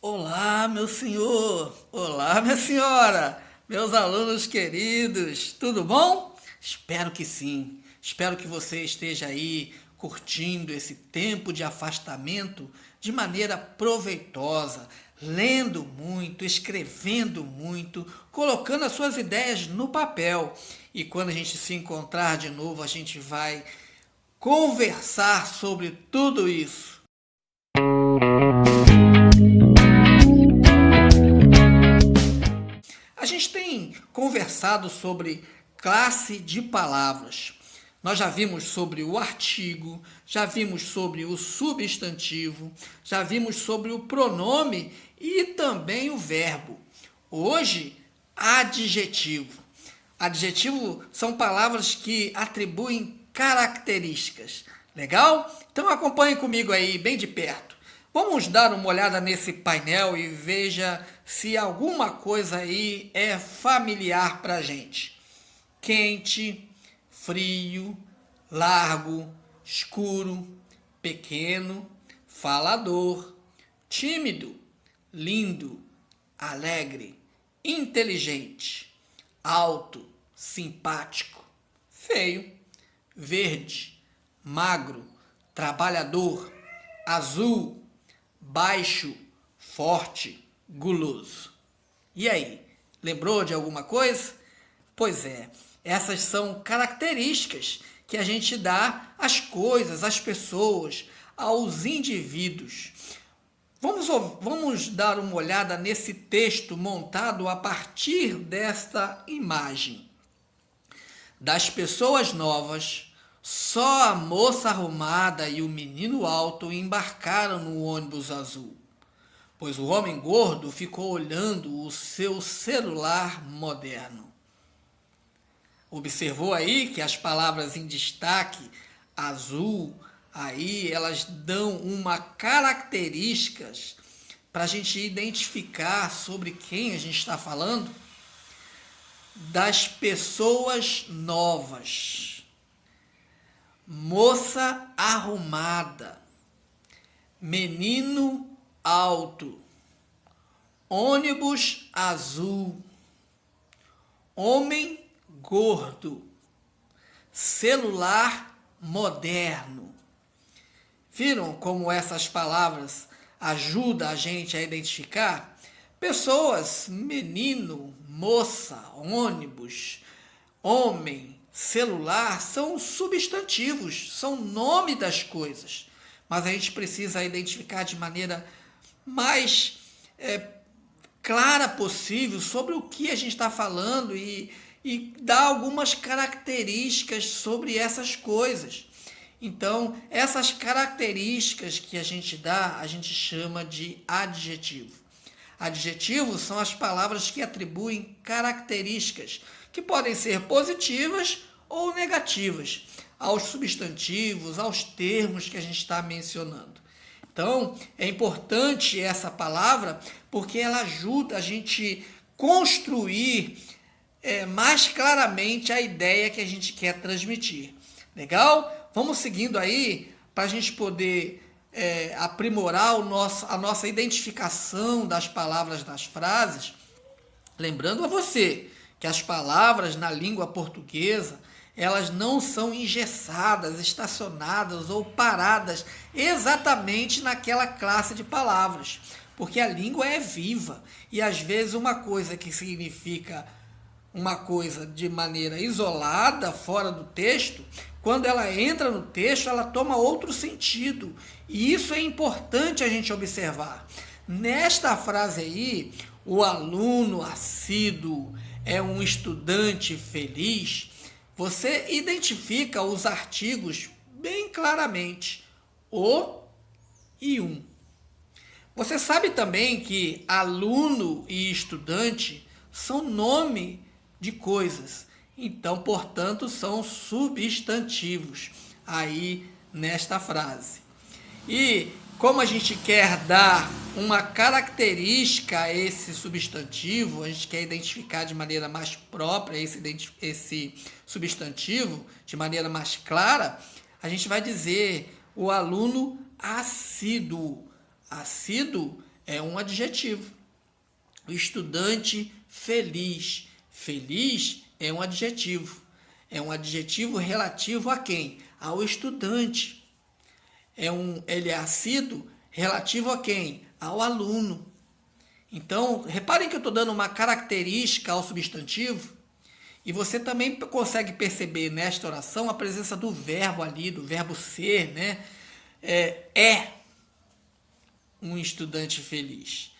Olá, meu senhor! Olá, minha senhora! Meus alunos queridos, tudo bom? Espero que sim. Espero que você esteja aí curtindo esse tempo de afastamento de maneira proveitosa, lendo muito, escrevendo muito, colocando as suas ideias no papel. E quando a gente se encontrar de novo, a gente vai conversar sobre tudo isso. A gente tem conversado sobre classe de palavras. Nós já vimos sobre o artigo, já vimos sobre o substantivo, já vimos sobre o pronome e também o verbo. Hoje, adjetivo. Adjetivo são palavras que atribuem características. Legal? Então acompanhe comigo aí bem de perto. Vamos dar uma olhada nesse painel e veja se alguma coisa aí é familiar para a gente. Quente, frio, largo, escuro, pequeno, falador, tímido, lindo, alegre, inteligente, alto, simpático, feio, verde, magro, trabalhador, azul, baixo, forte, guloso. E aí, lembrou de alguma coisa? Pois é, essas são características que a gente dá às coisas, às pessoas, aos indivíduos. Vamos dar uma olhada nesse texto montado a partir desta imagem. Das pessoas novas, só a moça arrumada e o menino alto embarcaram no ônibus azul, pois o homem gordo ficou olhando o seu celular moderno. Observou aí que as palavras em destaque, azul, aí elas dão uma características para a gente identificar sobre quem a gente está falando? Das pessoas novas. Moça arrumada, menino alto, ônibus azul, homem gordo, celular moderno. Viram como essas palavras ajudam a gente a identificar? Pessoas, menino, moça, ônibus, homem, celular, são substantivos, são nome das coisas. Mas a gente precisa identificar de maneira mais clara possível sobre o que a gente está falando e dar algumas características sobre essas coisas. Então, essas características que a gente dá, a gente chama de adjetivo. Adjetivos são as palavras que atribuem características, que podem ser positivas ou negativas, aos substantivos, aos termos que a gente está mencionando. Então, é importante essa palavra porque ela ajuda a gente construir mais claramente a ideia que a gente quer transmitir. Legal? Vamos seguindo aí para a gente poder aprimorar a nossa identificação das palavras das frases. Lembrando a você que as palavras na língua portuguesa elas não são engessadas, estacionadas ou paradas exatamente naquela classe de palavras, porque a língua é viva e às vezes uma coisa que significa uma coisa de maneira isolada, fora do texto, quando ela entra no texto, ela toma outro sentido. E isso é importante a gente observar. Nesta frase aí, o aluno assíduo é um estudante feliz. Você identifica os artigos bem claramente, o e um. Você sabe também que aluno e estudante são nome de coisas, então, portanto, são substantivos aí nesta frase. E como a gente quer dar uma característica a esse substantivo, a gente quer identificar de maneira mais própria esse substantivo, de maneira mais clara, a gente vai dizer o aluno assíduo. Assíduo é um adjetivo. O estudante feliz. Feliz é um adjetivo. É um adjetivo relativo a quem? Ao estudante. Ele é assíduo relativo a quem? Ao aluno. Então, reparem que eu estou dando uma característica ao substantivo e você também consegue perceber nesta oração a presença do verbo ali, do verbo ser, né? É um estudante feliz.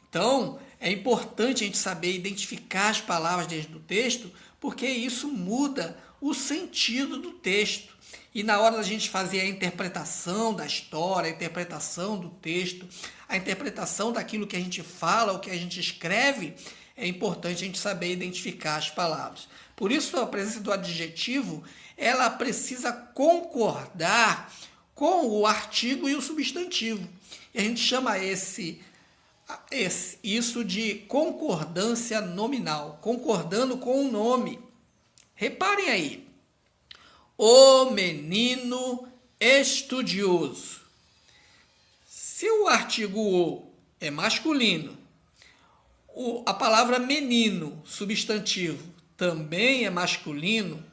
Então, é importante a gente saber identificar as palavras dentro do texto, porque isso muda o sentido do texto. E na hora da gente fazer a interpretação da história, a interpretação do texto, a interpretação daquilo que a gente fala, o que a gente escreve, é importante a gente saber identificar as palavras. Por isso, a presença do adjetivo, ela precisa concordar com o artigo e o substantivo. E a gente chama isso de concordância nominal, concordando com o nome. Reparem aí, o menino estudioso. Se o artigo o é masculino, a palavra menino, substantivo, também é masculino,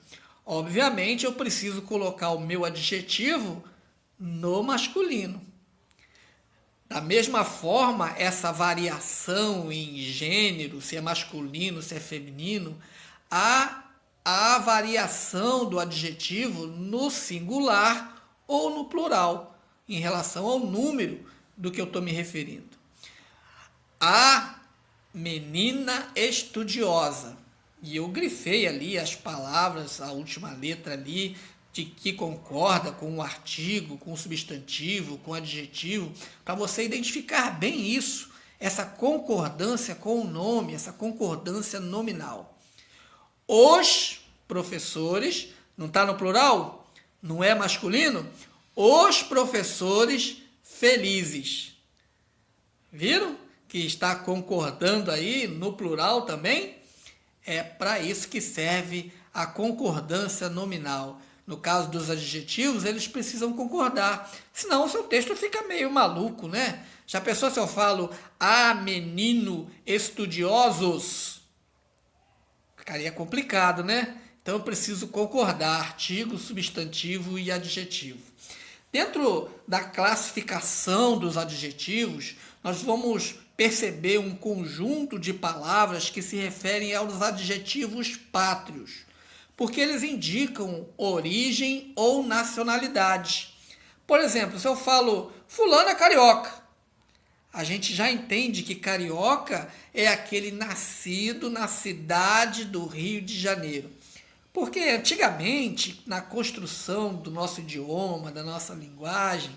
obviamente eu preciso colocar o meu adjetivo no masculino. Da mesma forma, essa variação em gênero, se é masculino, se é feminino, há a variação do adjetivo no singular ou no plural, em relação ao número do que eu estou me referindo. A menina estudiosa. E eu grifei ali as palavras, a última letra ali, de que concorda com o artigo, com o substantivo, com o adjetivo, para você identificar bem isso, essa concordância com o nome, essa concordância nominal. Os professores, não está no plural? Não é masculino? Os professores felizes. Viram que está concordando aí no plural também? É para isso que serve a concordância nominal. No caso dos adjetivos, eles precisam concordar. Senão o seu texto fica meio maluco, né? Já pensou se eu falo menino estudiosos? Ficaria complicado, né? Então eu preciso concordar artigo, substantivo e adjetivo. Dentro da classificação dos adjetivos, nós vamos perceber um conjunto de palavras que se referem aos adjetivos pátrios, porque eles indicam origem ou nacionalidade. Por exemplo, se eu falo fulano é carioca, a gente já entende que carioca é aquele nascido na cidade do Rio de Janeiro. Porque antigamente, na construção do nosso idioma, da nossa linguagem,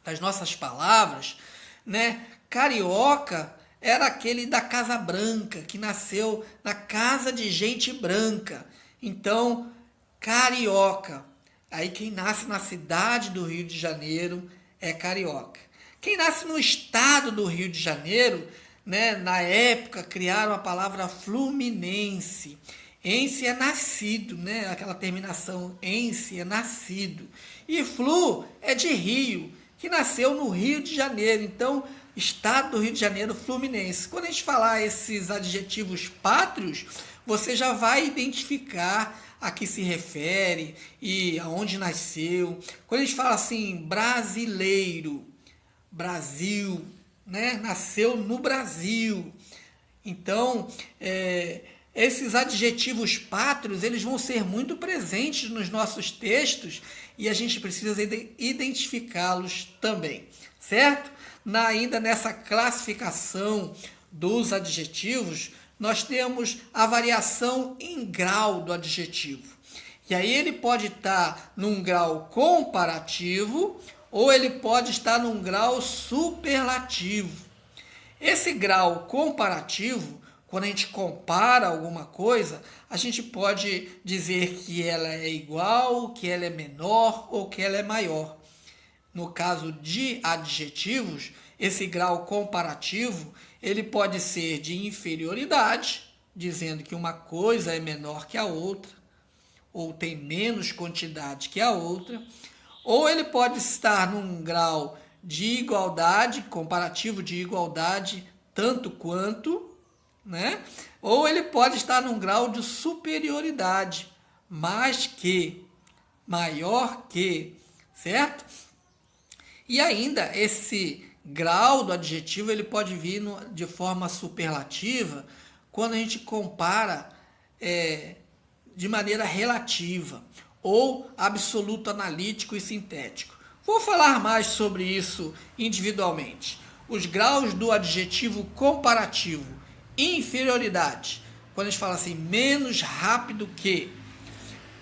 das nossas palavras, né, carioca era aquele da Casa Branca, que nasceu na casa de gente branca. Então, carioca. Aí quem nasce na cidade do Rio de Janeiro é carioca. Quem nasce no estado do Rio de Janeiro, né, na época criaram a palavra fluminense. Ense é nascido, né? Aquela terminação ense é nascido. E flu é de Rio, que nasceu no Rio de Janeiro. Então, estado do Rio de Janeiro fluminense. Quando a gente falar esses adjetivos pátrios, você já vai identificar a que se refere e aonde nasceu. Quando a gente fala assim, brasileiro, Brasil, né? Nasceu no Brasil. Então, esses adjetivos pátrios, eles vão ser muito presentes nos nossos textos e a gente precisa identificá-los também, certo? Ainda nessa classificação dos adjetivos, nós temos a variação em grau do adjetivo. E aí ele pode estar num grau comparativo ou ele pode estar num grau superlativo. Esse grau comparativo, quando a gente compara alguma coisa, a gente pode dizer que ela é igual, que ela é menor ou que ela é maior. No caso de adjetivos, esse grau comparativo, ele pode ser de inferioridade, dizendo que uma coisa é menor que a outra, ou tem menos quantidade que a outra, ou ele pode estar num grau de igualdade, comparativo de igualdade, tanto quanto, né? Ou ele pode estar num grau de superioridade, mais que, maior que, certo? E ainda esse grau do adjetivo ele pode vir de forma superlativa quando a gente compara de maneira relativa ou absoluto analítico e sintético. Vou falar mais sobre isso individualmente. Os graus do adjetivo comparativo, inferioridade, quando a gente fala assim, menos rápido que.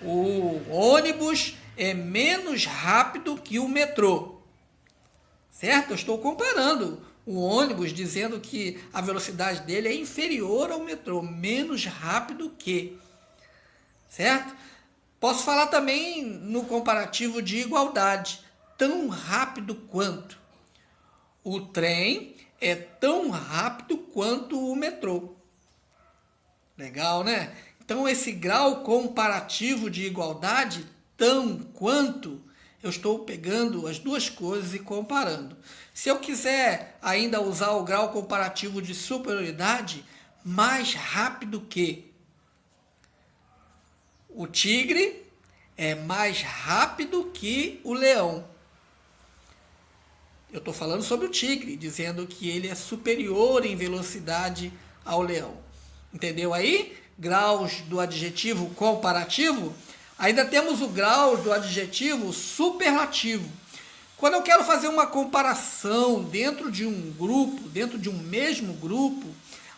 O ônibus é menos rápido que o metrô. Certo? Eu estou comparando o ônibus, dizendo que a velocidade dele é inferior ao metrô, menos rápido que. Certo? Posso falar também no comparativo de igualdade, tão rápido quanto. O trem é tão rápido quanto o metrô. Legal, né? Então, esse grau comparativo de igualdade, tão quanto, eu estou pegando as duas coisas e comparando. Se eu quiser ainda usar o grau comparativo de superioridade, mais rápido que. O tigre é mais rápido que o leão. Eu estou falando sobre o tigre, dizendo que ele é superior em velocidade ao leão. Entendeu aí? Graus do adjetivo comparativo. Ainda temos o grau do adjetivo superlativo. Quando eu quero fazer uma comparação dentro de um grupo, dentro de um mesmo grupo,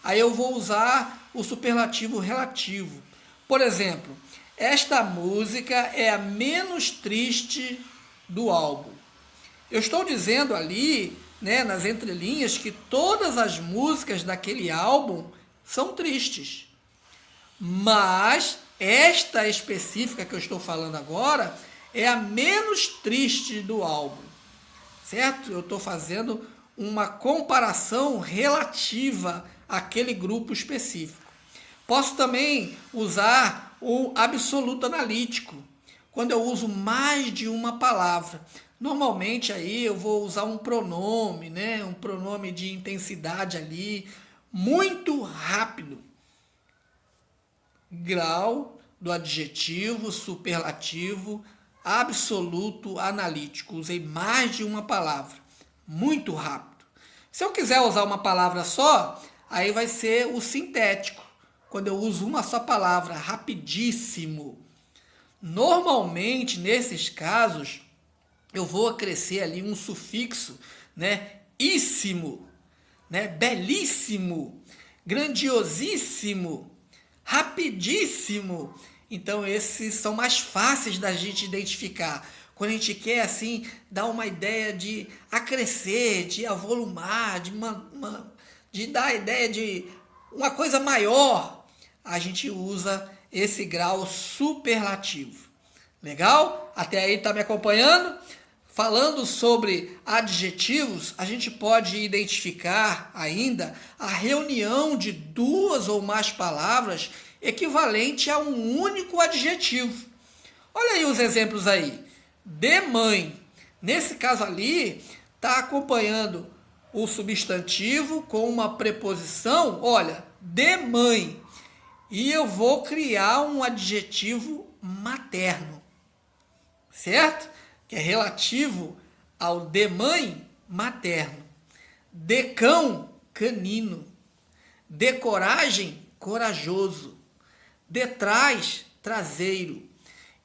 aí eu vou usar o superlativo relativo. Por exemplo, esta música é a menos triste do álbum. Eu estou dizendo ali, né, nas entrelinhas, que todas as músicas daquele álbum são tristes. Mas esta específica que eu estou falando agora é a menos triste do álbum. Certo? Eu estou fazendo uma comparação relativa àquele grupo específico. Posso também usar o absoluto analítico, quando eu uso mais de uma palavra. Normalmente aí eu vou usar um pronome, né? Um pronome de intensidade ali, muito rápido. Grau do adjetivo superlativo absoluto analítico. Usei mais de uma palavra, muito rápido. Se eu quiser usar uma palavra só, aí vai ser o sintético, quando eu uso uma só palavra, rapidíssimo. Normalmente, nesses casos, eu vou acrescer ali um sufixo, né? Íssimo, né? Belíssimo, grandiosíssimo, rapidíssimo. Então, esses são mais fáceis da gente identificar. Quando a gente quer, assim, dar uma ideia de acrescer, de avolumar, de dar a ideia de uma coisa maior, a gente usa esse grau superlativo. Legal? Até aí tá me acompanhando? Falando sobre adjetivos, a gente pode identificar ainda a reunião de duas ou mais palavras equivalente a um único adjetivo. Olha aí os exemplos aí. De mãe. Nesse caso ali, está acompanhando o substantivo com uma preposição, olha, de mãe. E eu vou criar um adjetivo materno. Certo? Que é relativo ao de mãe, materno. De cão, canino. De coragem, corajoso. De trás, traseiro.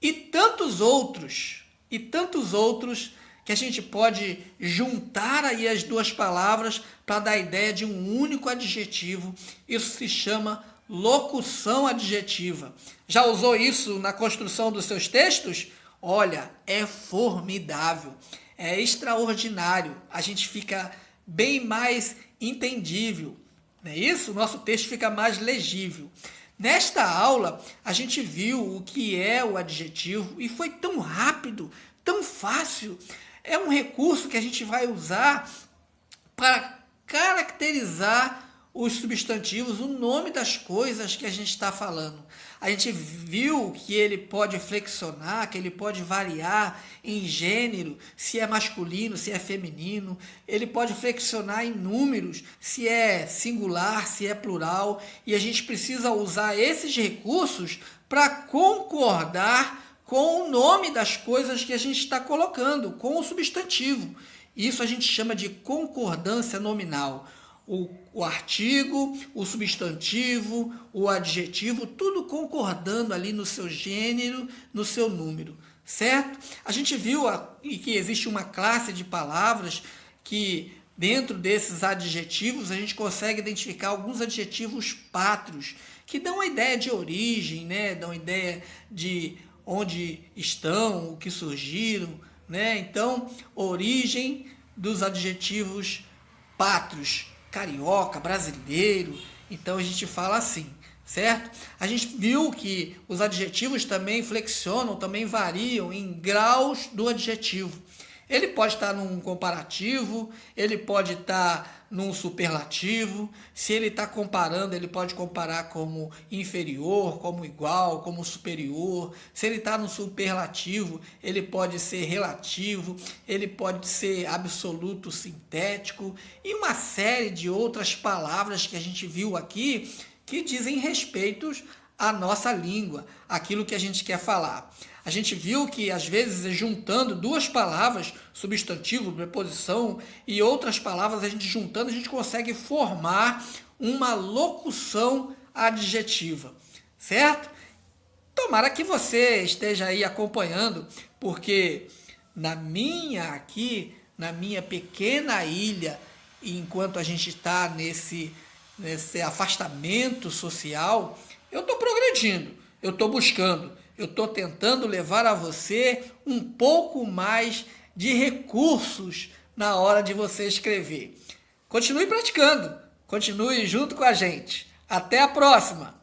E tantos outros que a gente pode juntar aí as duas palavras para dar a ideia de um único adjetivo. Isso se chama locução adjetiva. Já usou isso na construção dos seus textos? Olha, é formidável, é extraordinário, a gente fica bem mais entendível, não é isso? O nosso texto fica mais legível. Nesta aula, a gente viu o que é o adjetivo e foi tão rápido, tão fácil. É um recurso que a gente vai usar para caracterizar os substantivos, o nome das coisas que a gente está falando. A gente viu que ele pode flexionar, que ele pode variar em gênero, se é masculino, se é feminino. Ele pode flexionar em números, se é singular, se é plural. E a gente precisa usar esses recursos para concordar com o nome das coisas que a gente está colocando, com o substantivo. Isso a gente chama de concordância nominal. O artigo, o substantivo, o adjetivo, tudo concordando ali no seu gênero, no seu número, certo? A gente viu que existe uma classe de palavras que, dentro desses adjetivos, a gente consegue identificar alguns adjetivos pátrios, que dão a ideia de origem, né? Dão a ideia de onde estão, o que surgiram, né? Então, origem dos adjetivos pátrios, carioca, brasileiro. Então a gente fala assim, certo? A gente viu que os adjetivos também flexionam, também variam em graus do adjetivo. Ele pode estar num comparativo, ele pode estar num superlativo. Se ele está comparando, ele pode comparar como inferior, como igual, como superior. Se ele está no superlativo, ele pode ser relativo, ele pode ser absoluto sintético e uma série de outras palavras que a gente viu aqui que dizem respeito à nossa língua, aquilo que a gente quer falar. A gente viu que, às vezes, juntando duas palavras, substantivo, preposição e outras palavras, a gente juntando, a gente consegue formar uma locução adjetiva, certo? Tomara que você esteja aí acompanhando, porque na minha pequena ilha, enquanto a gente está nesse afastamento social, eu estou progredindo, eu estou buscando, eu estou tentando levar a você um pouco mais de recursos na hora de você escrever. Continue praticando, continue junto com a gente. Até a próxima!